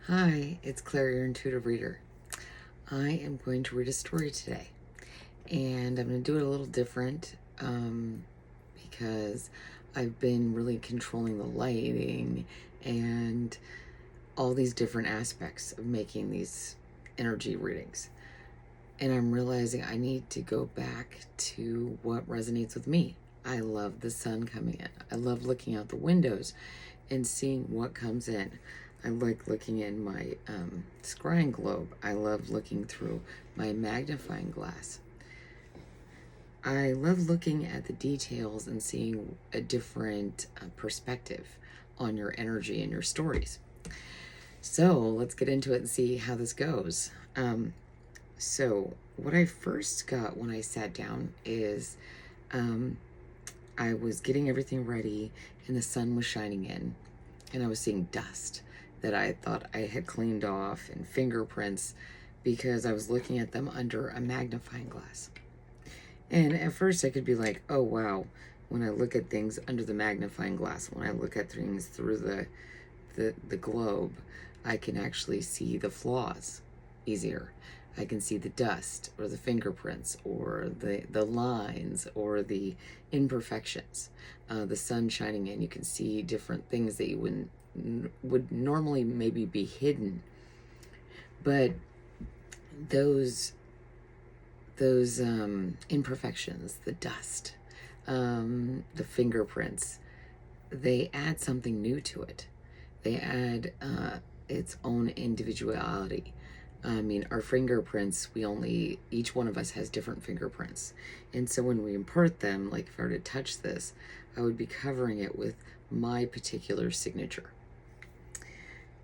Hi, it's Claire, your intuitive reader. I am going to read a story today, and I'm going to do it a little different because I've been really controlling the lighting and all these different aspects of making these energy readings. And I'm realizing I need to go back to what resonates with me. I love the sun coming in. I love looking out the windows and seeing what comes in. I like looking in my scrying globe. I love looking through my magnifying glass. I love looking at the details and seeing a different perspective on your energy and your stories. So let's get into it and see how this goes. So what I first got when I sat down is I was getting everything ready and the sun was shining in, and I was seeing dust that I thought I had cleaned off and fingerprints because I was looking at them under a magnifying glass. And at first I could be like, oh wow, when I look at things under the magnifying glass, when I look at things through the globe, I can actually see the flaws easier. I can see the dust or the fingerprints or the lines or the imperfections. The sun shining in, you can see different things that you would normally maybe be hidden. But those imperfections, the dust, the fingerprints, they add something new to it. They add its own individuality. I mean, our fingerprints, each one of us has different fingerprints. And so when we impart them, like if I were to touch this, I would be covering it with my particular signature.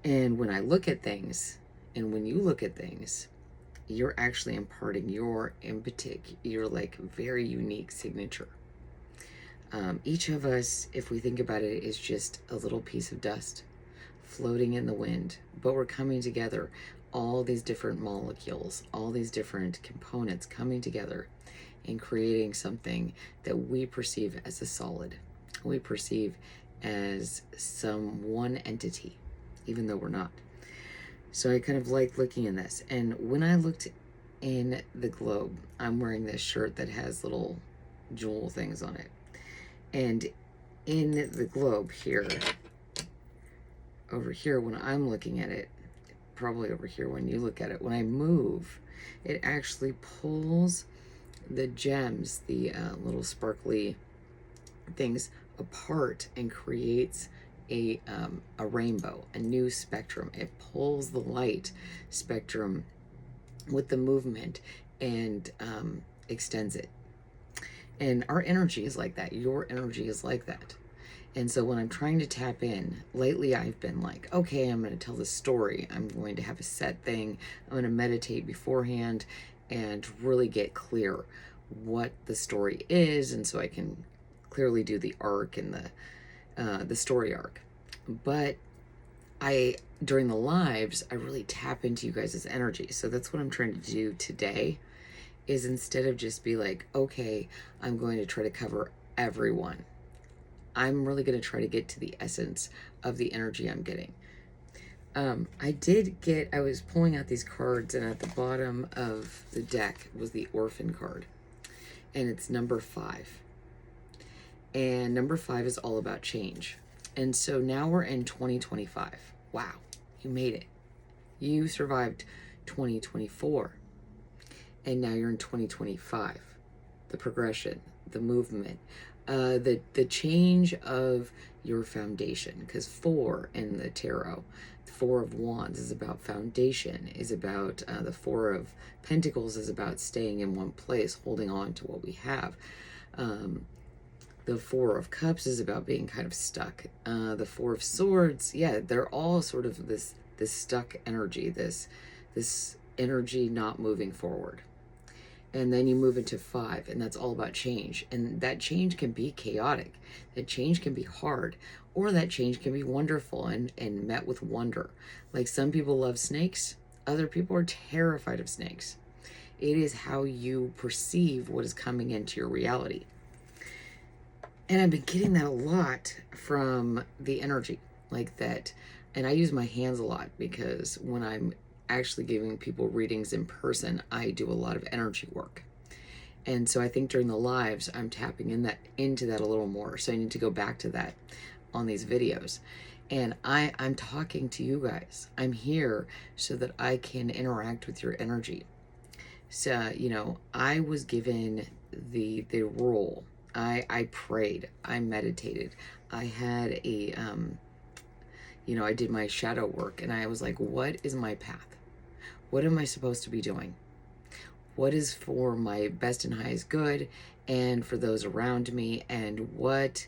And when I look at things, and when you look at things, you're actually imparting your like very unique signature. Each of us, if we think about it, is just a little piece of dust floating in the wind, but we're coming together. All these different molecules, all these different components coming together and creating something that we perceive as a solid. We perceive as some one entity, even though we're not. So I kind of like looking in this. And when I looked in the globe, I'm wearing this shirt that has little jewel things on it. And in the globe here, over here, when I'm looking at it, probably over here when you look at it, when I move, it actually pulls the gems, the little sparkly things apart and creates a rainbow, a new spectrum. It pulls the light spectrum with the movement and extends it. And our energy is like that. Your energy is like that. And so when I'm trying to tap in, lately I've been like, okay, I'm going to tell this story. I'm going to have a set thing. I'm going to meditate beforehand and really get clear what the story is. And so I can clearly do the arc and the story arc. But during the lives, I really tap into you guys' energy. So that's what I'm trying to do today, is instead of just be like, okay, I'm going to try to cover everyone, I'm really going to try to get to the essence of the energy I'm getting. I was pulling out these cards, and at the bottom of the deck was the Orphaned card, and it's number 5. And number 5 is all about change. And so now we're in 2025. Wow, you made it. You survived 2024. And now you're in 2025. The progression, the movement, the change of your foundation. Because 4 in the tarot, the 4 of Wands is about foundation, is about the 4 of Pentacles is about staying in one place, holding on to what we have. The 4 of Cups is about being kind of stuck. The 4 of Swords, yeah, they're all sort of this stuck energy, this energy not moving forward. And then you move into 5, and that's all about change. And that change can be chaotic. That change can be hard, or that change can be wonderful and met with wonder. Like, some people love snakes, other people are terrified of snakes. It is how you perceive what is coming into your reality. And I've been getting that a lot from the energy, like that And I use my hands a lot because when I'm actually giving people readings in person, I do a lot of energy work. And so I think during the lives, I'm tapping into that a little more. So I need to go back to that on these videos. And I'm talking to you guys. I'm here so that I can interact with your energy. So, I was given the role. I prayed. I meditated. I had I did my shadow work, and I was like, what is my path? What am I supposed to be doing? What is for my best and highest good and for those around me? And what,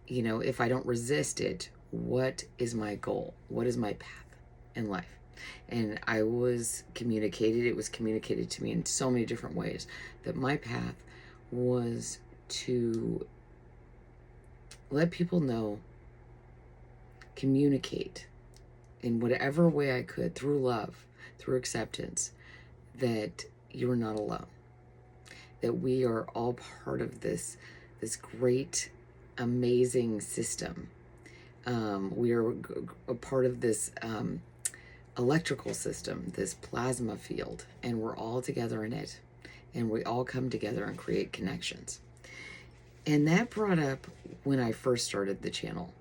if I don't resist it, what is my goal? What is my path in life? And it was communicated to me in so many different ways that my path was to let people know, communicate in whatever way I could, through love, through acceptance, that you're not alone, that we are all part of this great, amazing system. We are a part of this electrical system, this plasma field, and we're all together in it, and we all come together and create connections. And that brought up when I first started the channel,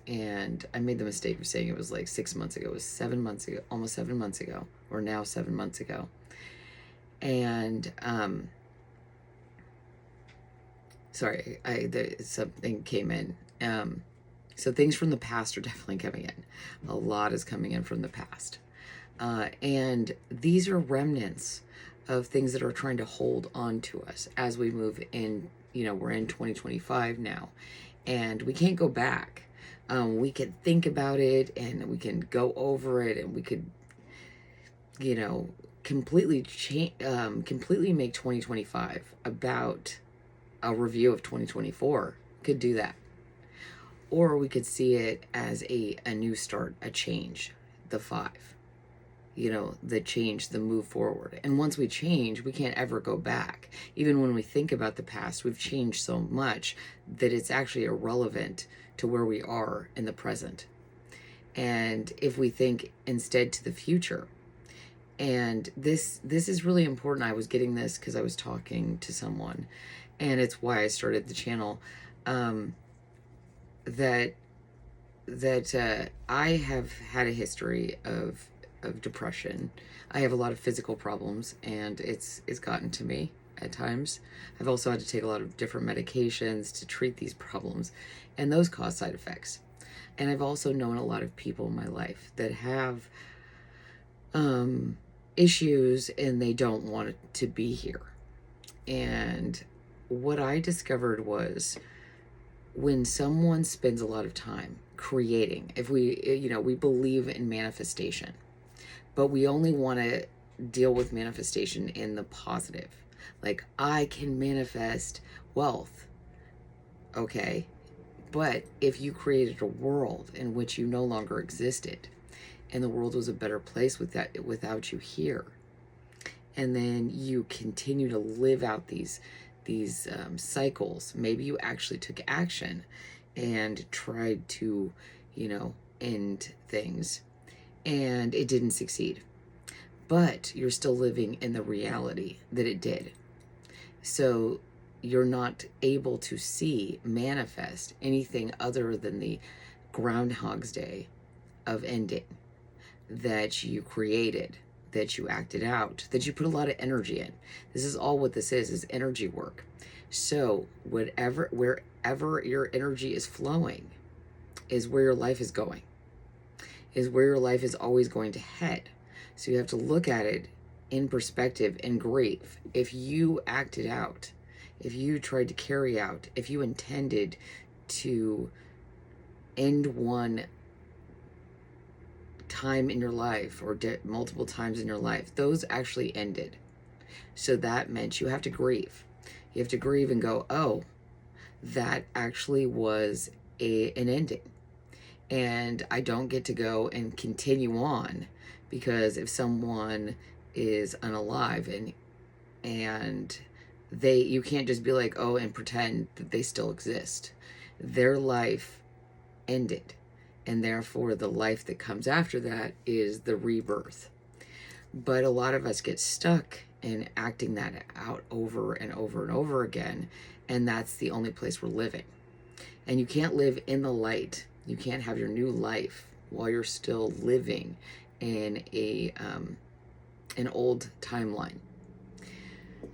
and I made the mistake of saying it was like 6 months ago. It was 7 months ago, almost 7 months ago, or now 7 months ago. And sorry, something came in. So things from the past are definitely coming in. A lot is coming in from the past. And these are remnants of things that are trying to hold on to us as we move in. We're in 2025 now, and we can't go back. We can think about it, and we can go over it, and we could, completely change, completely make 2025 about a review of 2024. Could do that. Or we could see it as a new start, a change, the 5, the change, the move forward. And once we change, we can't ever go back. Even when we think about the past, we've changed so much that it's actually irrelevant to where we are in the present. And if we think instead to the future, and this is really important. I was getting this because I was talking to someone, and it's why I started the channel. That I have had a history of depression. I have a lot of physical problems, and it's gotten to me at times. I've also had to take a lot of different medications to treat these problems, and those cause side effects. And I've also known a lot of people in my life that have issues, and they don't want to be here. And what I discovered was, when someone spends a lot of time creating, if we believe in manifestation, but we only want to deal with manifestation in the positive. Like, I can manifest wealth. Okay. But if you created a world in which you no longer existed, and the world was a better place without you here, and then you continue to live out these cycles, maybe you actually took action and tried to, end things, and it didn't succeed, but you're still living in the reality that it did. So you're not able to manifest anything other than the Groundhog's Day of ending that you created, that you acted out, that you put a lot of energy in. This is all what this is energy work. So wherever your energy is flowing is where your life is going, is where your life is always going to head. So you have to look at it in perspective and grieve. If you acted out, if you tried to carry out, if you intended to end one time in your life, or multiple times in your life, those actually ended. So that meant you have to grieve. You have to grieve and go, oh, that actually was an ending. And I don't get to go and continue on, because if someone is unalive and you can't just be like, oh, and pretend that they still exist. Their life ended. And therefore, the life that comes after that is the rebirth. But a lot of us get stuck in acting that out over and over and over again. And that's the only place we're living. And you can't live in the light. You can't have your new life while you're still living in an old timeline.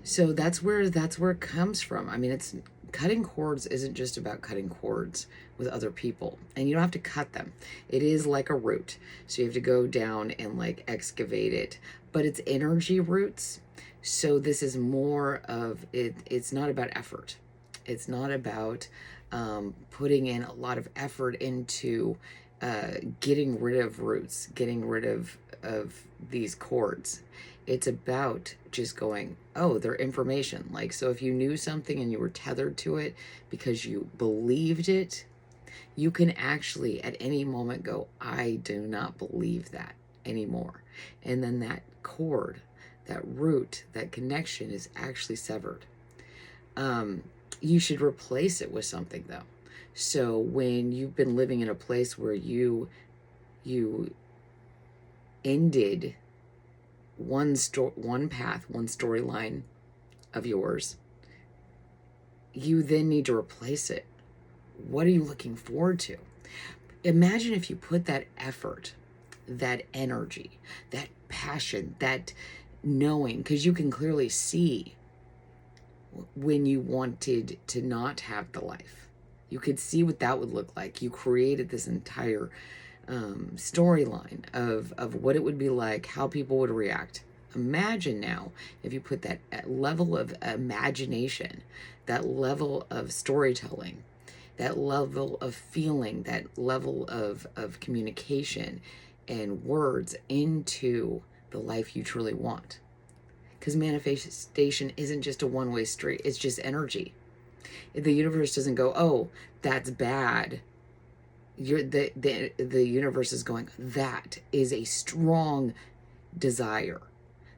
So that's where it comes from. I mean, it's cutting cords isn't just about cutting cords with other people, and you don't have to cut them. It is like a root, so you have to go down and like excavate it, but it's energy roots. So this is more of it. It's not about effort. It's not about putting in a lot of effort into getting rid of roots, getting rid of these cords. It's about just going, oh, they're information. Like, so if you knew something and you were tethered to it because you believed it, you can actually at any moment go, I do not believe that anymore. And then that cord, that root, that connection is actually severed. You should replace it with something though. So when you've been living in a place where you ended one path, one storyline of yours, you then need to replace it. What are you looking forward to? Imagine if you put that effort, that energy, that passion, that knowing, because you can clearly see when you wanted to not have the life. You could see what that would look like. You created this entire storyline of what it would be like, how people would react. Imagine now if you put that level of imagination, that level of storytelling, that level of feeling, that level of communication and words into the life you truly want. Because manifestation isn't just a one-way street, it's just energy. The universe doesn't go, oh, that's bad. The universe is going, that is a strong desire.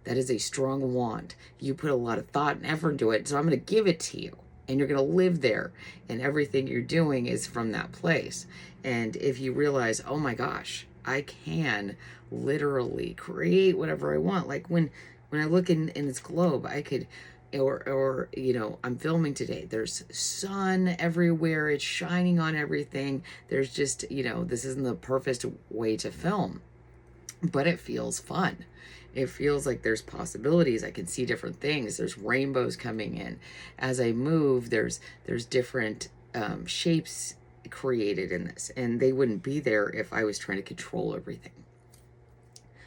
That is a strong want. You put a lot of thought and effort into it, so I'm going to give it to you. And you're going to live there. And everything you're doing is from that place. And if you realize, oh my gosh, I can literally create whatever I want. Like when I look in this globe, I could, or you know, I'm filming today. There's sun everywhere. It's shining on everything. There's just, you know, this isn't the perfect way to film, but it feels fun. It feels like there's possibilities. I can see different things. There's rainbows coming in. As I move, there's different shapes created in this, and they wouldn't be there if I was trying to control everything.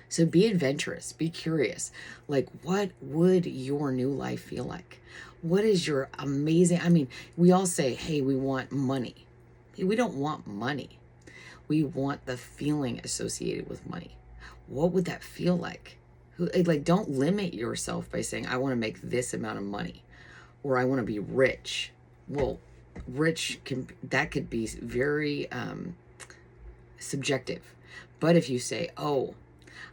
So be adventurous, be curious. Like, what would your new life feel like? What is your amazing, I mean, we all say, hey, we want money. We don't want money. We want the feeling associated with money. What would that feel like? Like, don't limit yourself by saying, I want to make this amount of money, or I want to be rich. Well, rich could be very subjective. But if you say, oh,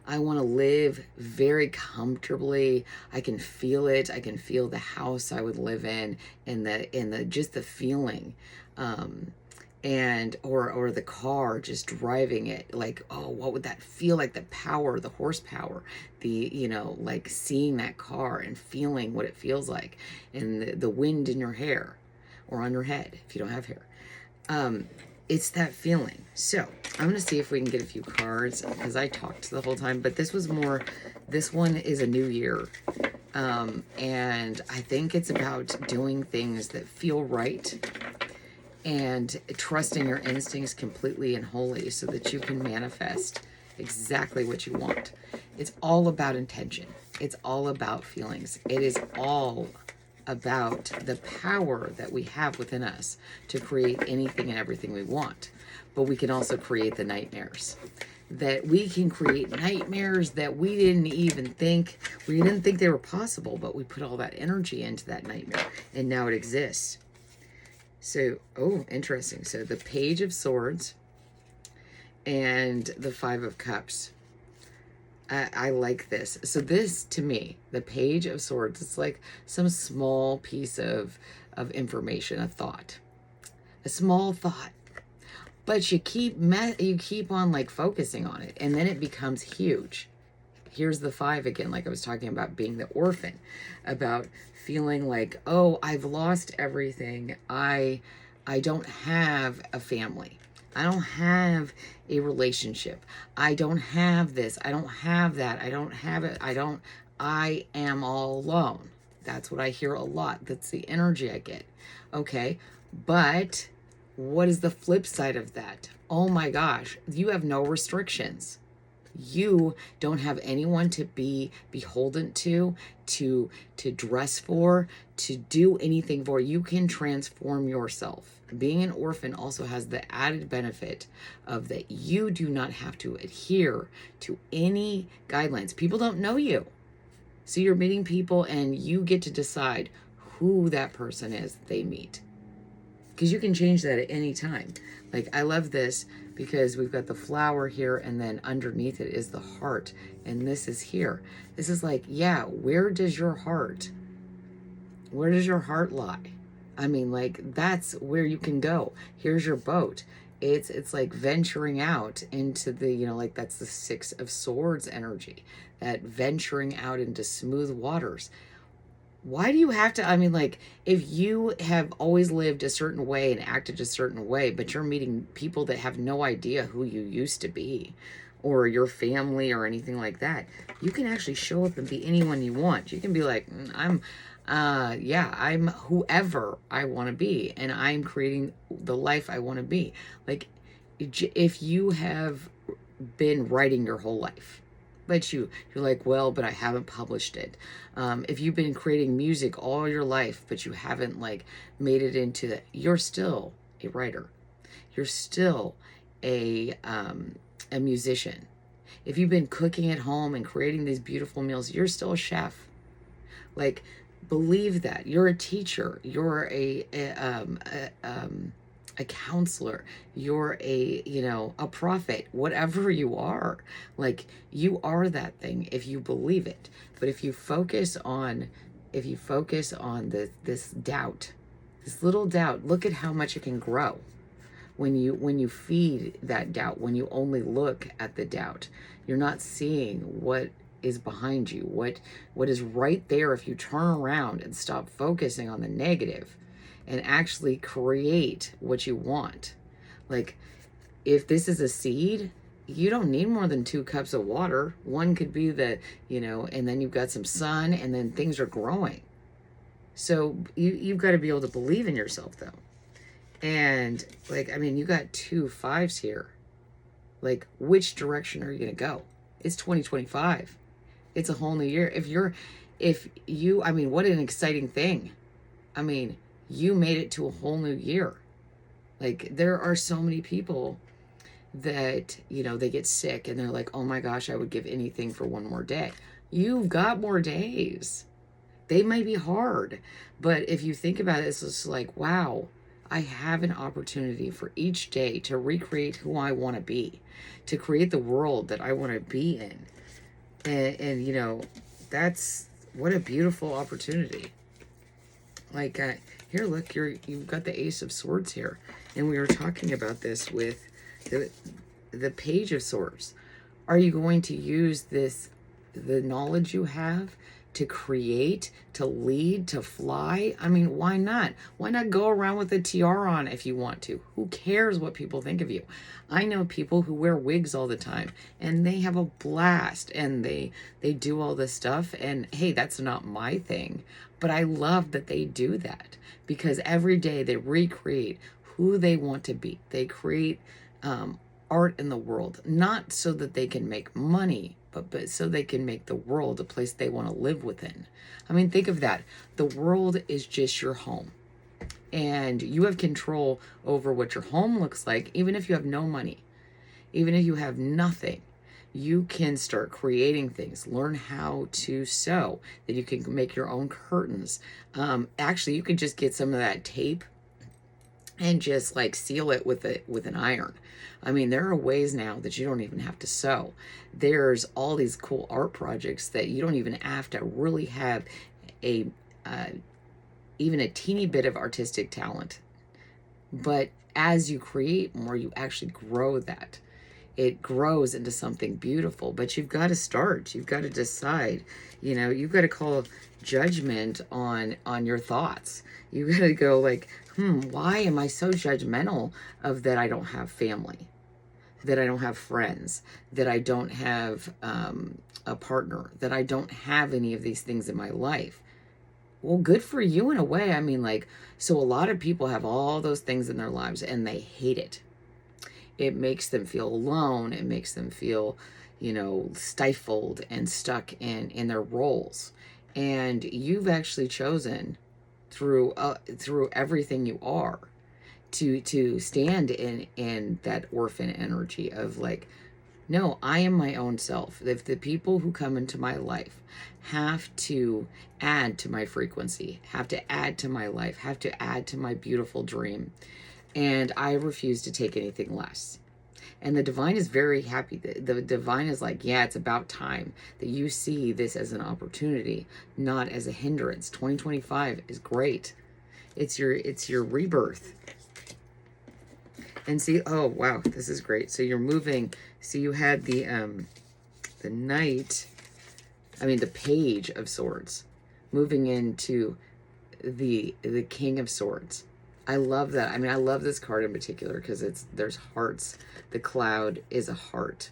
I want to live very comfortably. I can feel it. I can feel the house I would live in, and the just the feeling, and or the car, just driving it. Like, oh, what would that feel like? The power, the horsepower, you know, like seeing that car and feeling what it feels like, and the wind in your hair, or on your head if you don't have hair. It's that feeling. So I'm going to see if we can get a few cards, because I talked the whole time, but this one is a new year. And I think it's about doing things that feel right and trusting your instincts completely and wholly so that you can manifest exactly what you want. It's all about intention. It's all about feelings. It is all about the power that we have within us to create anything and everything we want. But we can also create the nightmares. That we can create nightmares that we didn't think they were possible, but we put all that energy into that nightmare, and now it exists. So, oh, interesting. So the Page of Swords and the Five of Cups. I like this. So this, to me, the Page of Swords, it's like some small piece of information, a thought. A small thought. But you keep on like focusing on it, and then it becomes huge. Here's the 5 again, like I was talking about being the orphan, about feeling like, oh, I've lost everything. I don't have a family. I don't have a relationship. I don't have this. I don't have that. I don't have it. I am all alone. That's what I hear a lot. That's the energy I get. Okay. But what is the flip side of that? Oh my gosh, you have no restrictions. You don't have anyone to be beholden to dress for, to do anything for. You can transform yourself. Being an orphan also has the added benefit of that you do not have to adhere to any guidelines. People don't know you. So you're meeting people and you get to decide who that person is they meet. Because you can change that at any time. Like, I love this because we've got the flower here, and then underneath it is the heart, and this is here. This is like, yeah, where does your heart lie? I mean, like, that's where you can go. Here's your boat. It's like venturing out into the, like, that's the 6 of Swords energy, that venturing out into smooth waters. Why do you have to, I mean, like, if you have always lived a certain way and acted a certain way, but you're meeting people that have no idea who you used to be, or your family or anything like that, you can actually show up and be anyone you want. You can be like, I'm whoever I want to be, and I'm creating the life I want to be. Like, if you have been writing your whole life, but you're like, well, but I haven't published it. If you've been creating music all your life, but you haven't like made it into that, you're still a writer. You're still a musician. If you've been cooking at home and creating these beautiful meals, you're still a chef. Like, believe that. You're a teacher. You're a counselor, you're a prophet, whatever you are. Like, you are that thing if you believe it. But if you focus on this doubt, this little doubt, look at how much it can grow when you feed that doubt. When you only look at the doubt, you're not seeing what is behind you, what is right there. If you turn around and stop focusing on the negative and actually create what you want. Like, if this is a seed, you don't need more than 2 cups of water. One could be and then you've got some sun, and then things are growing. So you've got to be able to believe in yourself, though. And like, I mean, you got 2 5s here. Like, which direction are you going to go? It's 2025. It's a whole new year. I mean, what an exciting thing. I mean, you made it to a whole new year. Like, there are so many people that, they get sick and they're like, oh my gosh, I would give anything for one more day. You've got more days. They may be hard, but if you think about it, it's just like, wow, I have an opportunity for each day to recreate who I want to be, to create the world that I want to be in. And that's, what a beautiful opportunity. Like, here, look, you've got the Ace of Swords here. And we were talking about this with the Page of Swords. Are you going to use the knowledge you have to create, to lead, to fly? I mean, why not? Why not go around with a tiara on if you want to? Who cares what people think of you? I know people who wear wigs all the time, and they have a blast, and they do all this stuff. And hey, that's not my thing. But I love that they do that, because every day they recreate who they want to be. They create art in the world, not so that they can make money, but so they can make the world a place they want to live within. I mean, think of that. The world is just your home, and you have control over what your home looks like. Even if you have no money, even if you have nothing, you can start creating things. Learn how to sew, that you can make your own curtains. Actually, you could just get some of that tape and just like seal it with an iron. I mean, there are ways now that you don't even have to sew. There's all these cool art projects that you don't even have to really have even a teeny bit of artistic talent. But as you create more, you actually grow that. It grows into something beautiful, but you've got to start. You've got to decide. You've got to call judgment on your thoughts. You got to go like, why am I so judgmental of that I don't have family, that I don't have friends, that I don't have a partner, that I don't have any of these things in my life? Well, good for you in a way. I mean, like, so a lot of people have all those things in their lives and they hate it. It makes them feel alone. It makes them feel, stifled and stuck in their roles. And you've actually chosen through everything you are to stand in that orphan energy of like, no, I am my own self. If the people who come into my life have to add to my frequency, have to add to my life, have to add to my beautiful dream, and I refuse to take anything less. And the divine is very happy. The divine is like, yeah, it's about time that you see this as an opportunity, not as a hindrance. 2025 is great. It's your rebirth. And see, oh wow, this is great. So you're moving. So you had the Page of Swords, moving into the King of Swords. I love that. I mean, I love this card in particular because there's hearts. The cloud is a heart.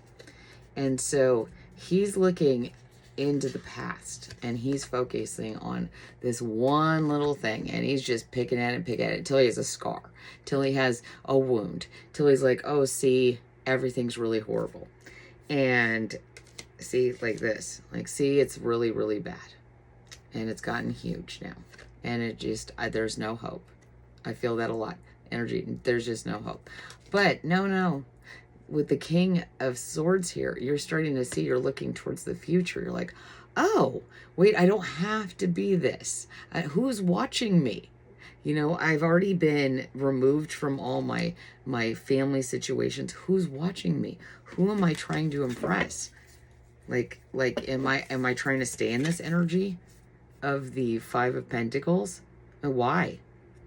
And so he's looking into the past and he's focusing on this one little thing, and he's just picking at it till he has a scar, till he has a wound, till he's like, oh, see, everything's really horrible. And see, like this, like, see, it's really, really bad. And it's gotten huge now. And it just, there's no hope. I feel that a lot. Energy, there's just no hope. But no. With the King of Swords here, you're starting to see, you're looking towards the future. You're like, oh, wait, I don't have to be this. Who's watching me? I've already been removed from all my family situations. Who's watching me? Who am I trying to impress? Like, am I trying to stay in this energy of the Five of Pentacles? And why?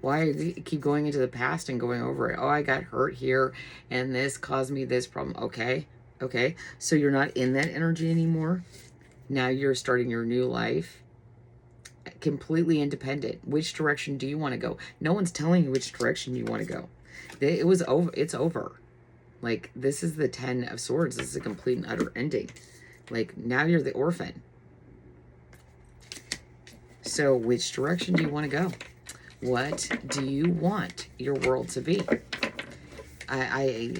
Why do you keep going into the past and going over it? Oh, I got hurt here and this caused me this problem. Okay. So you're not in that energy anymore. Now you're starting your new life completely independent. Which direction do you want to go? No one's telling you which direction you want to go. It was over. It's over. Like, this is the 10 of Swords. This is a complete and utter ending. Like, now you're the orphan. So which direction do you want to go? What do you want your world to be? I'm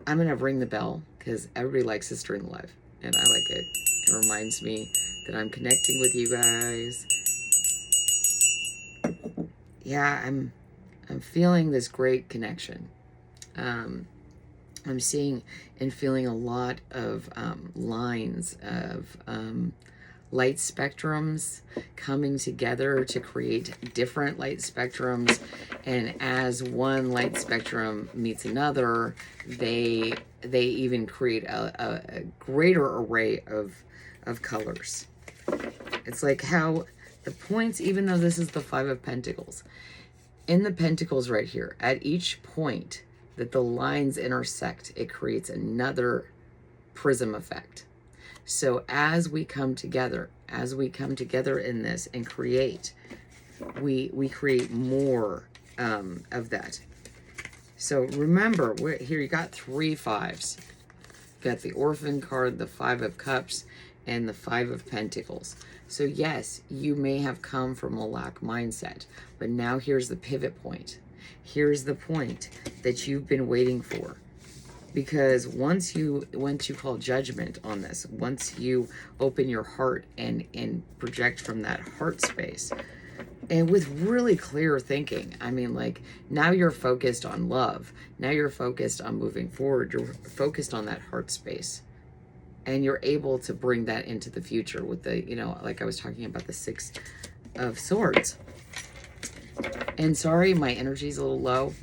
going to ring the bell because everybody likes this during the live. And I like it. It reminds me that I'm connecting with you guys. Yeah, I'm feeling this great connection. I'm seeing and feeling a lot of lines of light spectrums coming together to create different light spectrums. And as one light spectrum meets another, they even create a greater array of colors. It's like how the points, even though this is the Five of Pentacles, in the Pentacles right here, at each point that the lines intersect, it creates another prism effect. So as we come together in this and create, we create more of that. So remember, here you got 3 5s. You got the Orphan card, the 5 of Cups, and the 5 of Pentacles. So yes, you may have come from a lack mindset, but now here's the pivot point. Here's the point that you've been waiting for. Because once you call judgment on this, once you open your heart and project from that heart space, and with really clear thinking, I mean, like, now you're focused on love. Now you're focused on moving forward. You're focused on that heart space. And you're able to bring that into the future with the, like I was talking about, the 6 of Swords. And sorry, my energy's a little low.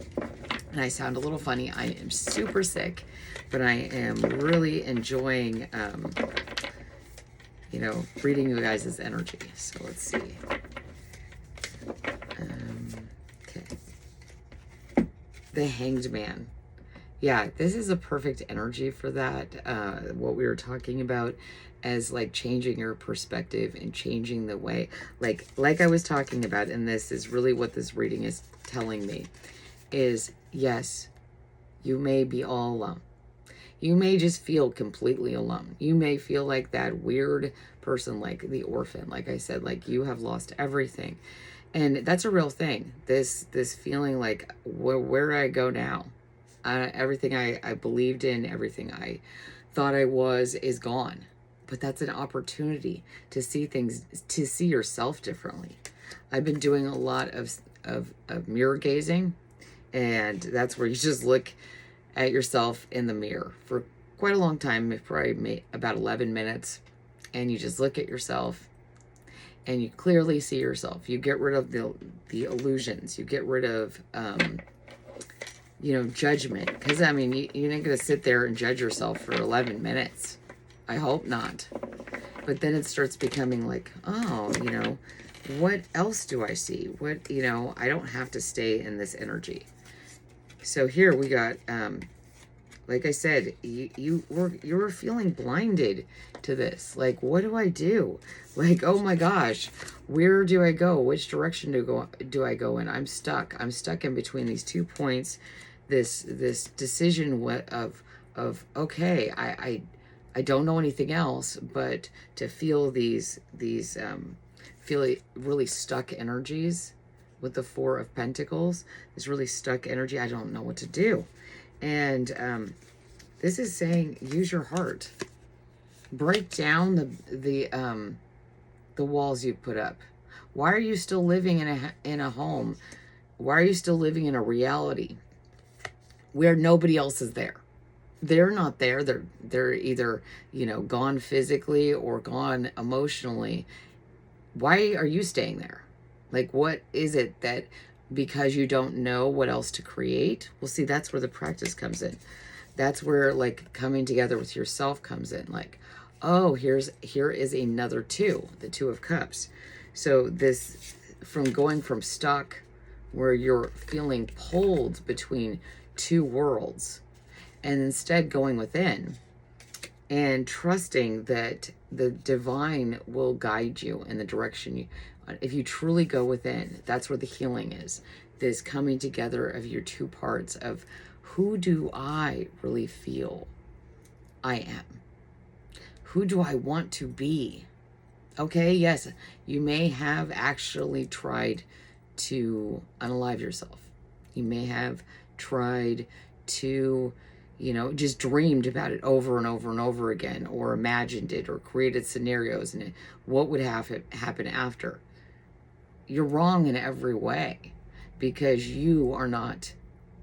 And I sound a little funny. I am super sick, but I am really enjoying, reading you guys' energy. So let's see. Okay. the Hanged Man. Yeah, this is a perfect energy for that. What we were talking about as like changing your perspective and changing the way, like I was talking about, and this is really what this reading is telling me, is yes, you may be all alone. You may just feel completely alone. You may feel like that weird person, like the orphan, like I said, like you have lost everything. And that's a real thing. This feeling like, where do I go now? Everything I believed in, everything I thought I was is gone. But that's an opportunity to see things, to see yourself differently. I've been doing a lot of mirror gazing, and that's where you just look at yourself in the mirror for quite a long time, probably about 11 minutes, and you just look at yourself and you clearly see yourself. You get rid of the illusions. You get rid of judgment, because I mean, you're not going to sit there and judge yourself for 11 minutes. I hope not. But then it starts becoming like, oh, what else do I see? What, I don't have to stay in this energy. So here we got, like I said, you were feeling blinded to this. Like, what do I do? Like, oh my gosh, where do I go? Which direction do I go in? I'm stuck. I'm stuck in between these 2 points. This decision of okay, I don't know anything else but to feel these feel really stuck energies with the Four of Pentacles. This really stuck energy. I don't know what to do. And this is saying, use your heart. Break down the walls you put up. Why are you still living in a home? Why are you still living in a reality where nobody else is there? They're not there. They're either, gone physically or gone emotionally. Why are you staying there? Like, what is it that, because you don't know what else to create? Well, see, that's where the practice comes in. That's where, like, coming together with yourself comes in. Like, oh, here is another two, the Two of Cups. So this, from going from stuck, where you're feeling pulled between two worlds, and instead going within and trusting that the divine will guide you in the direction you, if you truly go within. That's where the healing is. This coming together of your two parts of, who do I really feel I am? Who do I want to be? Okay, yes, you may have actually tried to unalive yourself. You may have tried to, just dreamed about it over and over and over again, or imagined it, or created scenarios and what would happen after. You're wrong in every way, because you are not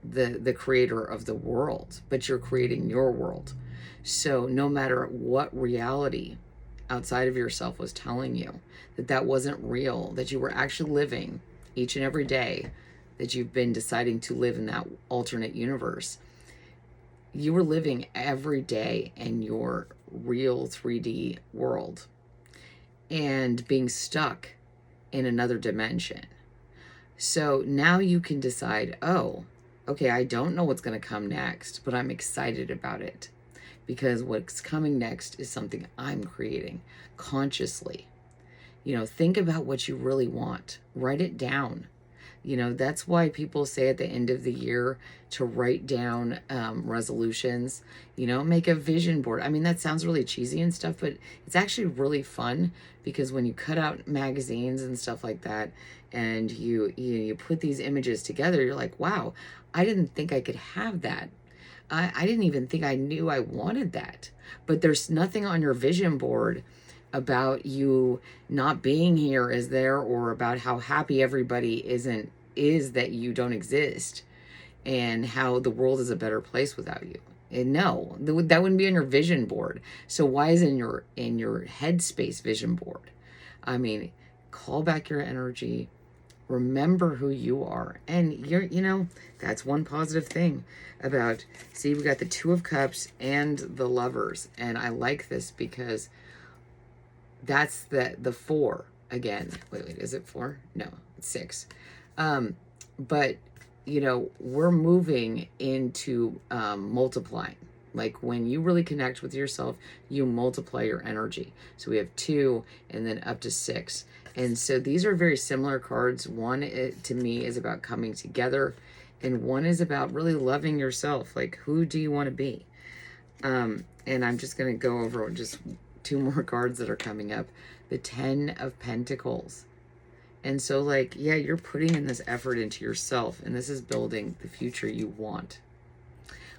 the creator of the world, but you're creating your world. So no matter what reality outside of yourself was telling you that wasn't real, that you were actually living each and every day, that you've been deciding to live in that alternate universe, you were living every day in your real 3D world and being stuck in another dimension. So now you can decide, oh, okay, I don't know what's going to come next, but I'm excited about it, because what's coming next is something I'm creating consciously. Think about what you really want. Write it down. That's why people say at the end of the year to write down resolutions, make a vision board. I mean, that sounds really cheesy and stuff, but it's actually really fun, because when you cut out magazines and stuff like that, and you put these images together, you're like, wow, I didn't think I could have that. I didn't even think I knew I wanted that. But there's nothing on your vision board about you not being here is there, or about how happy everybody is that you don't exist, and how the world is a better place without you. And no, that wouldn't be on your vision board. So why is it in your headspace vision board? I mean, call back your energy. Remember who you are. And that's one positive thing about, see, we got the Two of Cups and the Lovers. And I like this because that's the four again. Wait, is it four? No, it's six. But we're moving into multiplying. Like when you really connect with yourself, you multiply your energy. So we have 2 and then up to 6. And so these are very similar cards. One, to me, is about coming together, and one is about really loving yourself. Like, who do you want to be? And I'm just going to go over just 2 more cards that are coming up. The 10 of Pentacles. And so, like, yeah, you're putting in this effort into yourself, and this is building the future you want.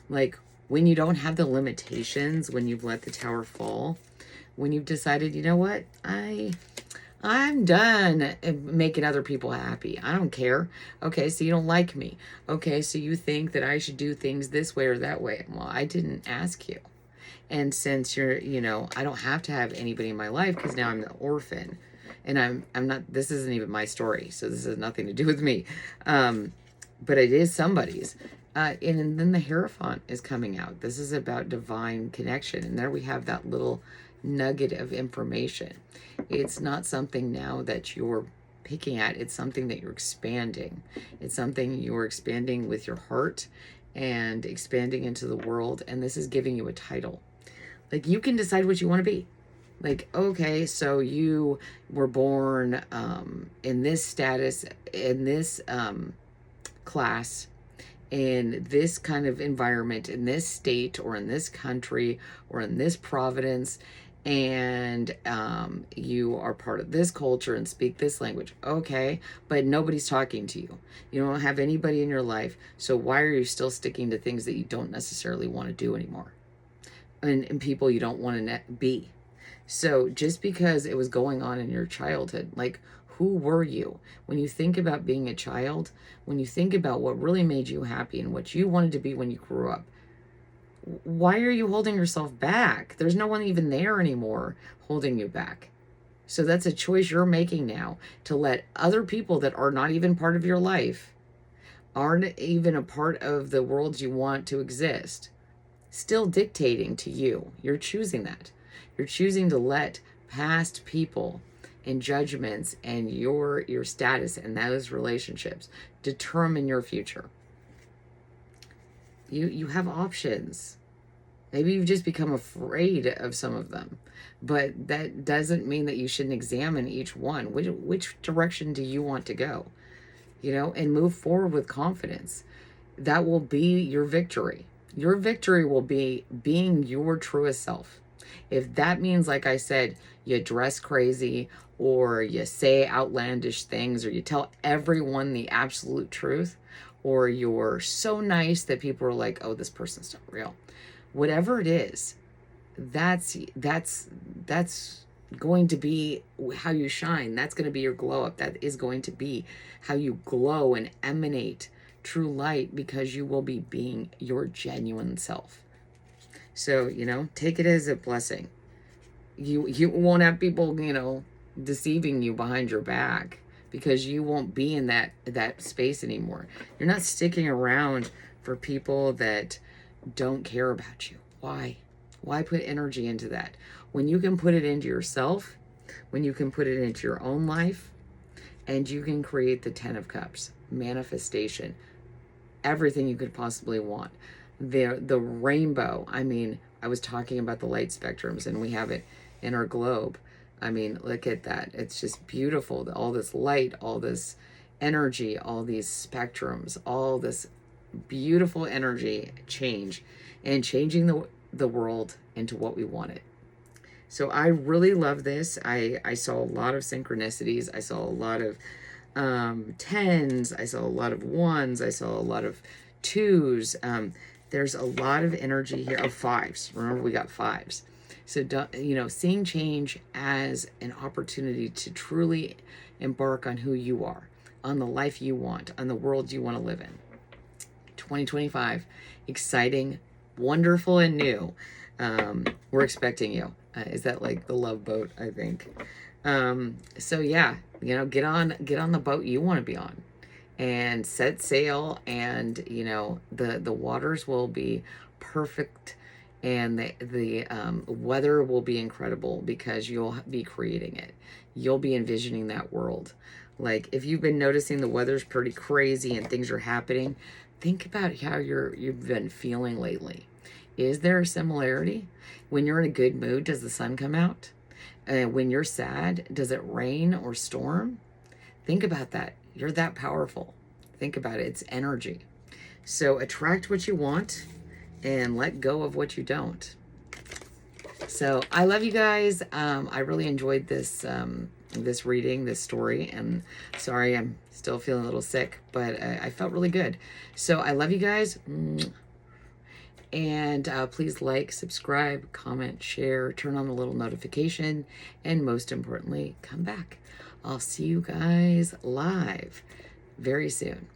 Like, when you don't have the limitations, when you've let the tower fall, when you've decided, you know what, I'm done making other people happy. I don't care. Okay, so you don't like me. Okay, so you think that I should do things this way or that way. Well, I didn't ask you. And since you're, I don't have to have anybody in my life because now I'm the orphan. And I'm not, this isn't even my story. So this has nothing to do with me. But it is somebody's. And then the Hierophant is coming out. This is about divine connection. And there we have that little nugget of information. It's not something now that you're picking at. It's something that you're expanding. It's something you're expanding with your heart and expanding into the world. And this is giving you a title. Like, you can decide what you want to be. Like, okay, so you were born in this status, in this class, in this kind of environment, in this state, or in this country, or in this province, and you are part of this culture and speak this language. Okay, but nobody's talking to you. You don't have anybody in your life, so why are you still sticking to things that you don't necessarily want to do anymore? And people you don't want to be. So just because it was going on in your childhood, like, who were you? When you think about being a child, when you think about what really made you happy and what you wanted to be when you grew up, why are you holding yourself back? There's no one even there anymore holding you back. So that's a choice you're making now, to let other people that are not even part of your life, aren't even a part of the world you want to exist, still dictating to you. You're choosing that. You're choosing to let past people and judgments and your status and those relationships determine your future. You have options. Maybe you've just become afraid of some of them, but that doesn't mean that you shouldn't examine each one. Which direction do you want to go? And move forward with confidence. That will be your victory. Your victory will be being your truest self. If that means, like I said, you dress crazy, or you say outlandish things, or you tell everyone the absolute truth, or you're so nice that people are like, oh, this person's not real. Whatever it is, that's going to be how you shine. That's going to be your glow up. That is going to be how you glow and emanate true light, because you will be being your genuine self. So, take it as a blessing. You won't have people, deceiving you behind your back, because you won't be in that space anymore. You're not sticking around for people that don't care about you. Why put energy into that when you can put it into yourself, when you can put it into your own life, and you can create the 10 of Cups, manifestation, everything you could possibly want. The rainbow. I mean, I was talking about the light spectrums, and we have it in our globe. I mean, look at that. It's just beautiful. All this light, all this energy, all these spectrums, all this beautiful energy change, and changing the world into what we want it. So I really love this. I saw a lot of synchronicities. I saw a lot of 10s. I saw a lot of 1s. I saw a lot of 2s. There's a lot of energy here of 5s. Remember, we got 5s. So, seeing change as an opportunity to truly embark on who you are, on the life you want, on the world you want to live in. 2025, exciting, wonderful, and new. We're expecting you. Is that like the love boat, I think? So yeah, get on the boat you want to be on, and set sail, and the waters will be perfect and the weather will be incredible because you'll be creating it. You'll be envisioning that world. Like if you've been noticing the weather's pretty crazy and things are happening, think about how you've been feeling lately. Is there a similarity? When you're in a good mood, does the sun come out? When you're sad, does it rain or storm? Think about that. You're that powerful. Think about it. It's energy. So attract what you want and let go of what you don't. So I love you guys. I really enjoyed this reading, this story, and sorry I'm still feeling a little sick, but I felt really good. So I love you guys. And please like, subscribe, comment, share, turn on the little notification, and most importantly, come back. I'll see you guys live very soon.